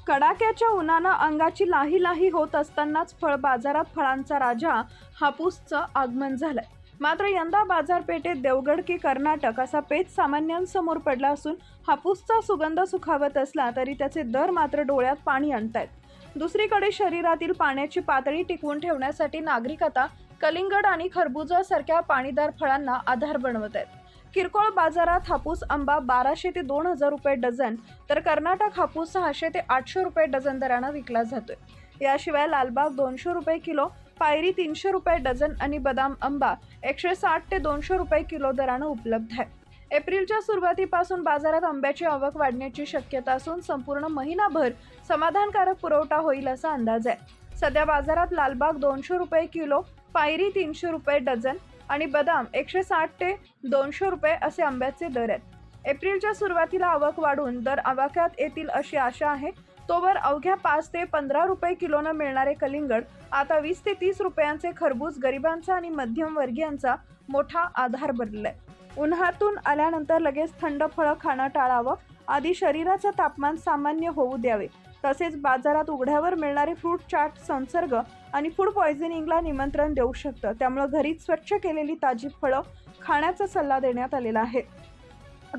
कडाक्याच्या उन्हानं अंगाची लाही लाही होत असतानाच फळ बाजारात फळांचा राजा हापूसचं आगमन झालंय. मात्र यंदा बाजारपेठेत देवगड की कर्नाटक असा पेच सामान्यांसमोर पडला असून हापूसचा सुगंध सुखावत असला तरी त्याचे दर मात्र डोळ्यात पाणी आणतायत. दुसरीकडे शरीरातील पाण्याची पातळी टिकवून ठेवण्यासाठी नागरिक आता कलिंगड आणि खरबुजासारख्या पाणीदार फळांना आधार बनवत आहेत. किरकोळ बाजारात हापूस आंबा 1200 ते 2000 रुपये डझन, तर कर्नाटक हापूस 600 ते 800 रुपये डझन दरानं विकला जातोय. याशिवाय लालबाग 200 रुपये किलो, पायरी 300 रुपये डझन आणि बदाम आंबा 160 ते 200 रुपये किलो दरानं उपलब्ध आहे. एप्रिलच्या सुरुवातीपासून बाजारात आंब्याची आवक वाढण्याची शक्यता असून संपूर्ण महिनाभर समाधानकारक पुरवठा होईल असा अंदाज आहे. सध्या बाजारात लालबाग 200 रुपये किलो, पायरी 300 रुपये डझन आणि बदाम 160 ते 200 रुपये असे आंब्याचे दर आहेत. एप्रिलच्या सुरुवातीला आवक वाढून दर आवाक्यात येतील अशी आशा आहे. तोवर अवघ्या 5 ते 15 रुपये किलोनं मिळणारे कलिंगड आता 20 ते 30 रुपयांचे खरबूज गरिबांचा आणि मध्यमवर्गीयांचा मोठा आधार बनलाय. उन्हातून आल्यानंतर लगेच थंड फळं खाणं टाळावं. आधी शरीराचं तापमान सामान्य होऊ द्यावे. तसेच बाजारात उघड्यावर मिळणारे फ्रूट चाट संसर्ग आणि फूड पॉयझनिंगला निमंत्रण देऊ शकतं. त्यामुळे घरीच स्वच्छ केलेली ताजी फळं खाण्याचा सल्ला देण्यात आलेला आहे.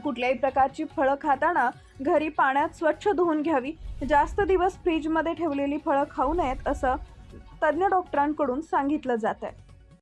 कुठल्याही प्रकारची फळं खाताना घरी पाण्यात स्वच्छ धुवून घ्यावी. जास्त दिवस फ्रीजमध्ये ठेवलेली फळं खाऊ नयेत असं तज्ज्ञ डॉक्टरांकडून सांगितलं जात आहे.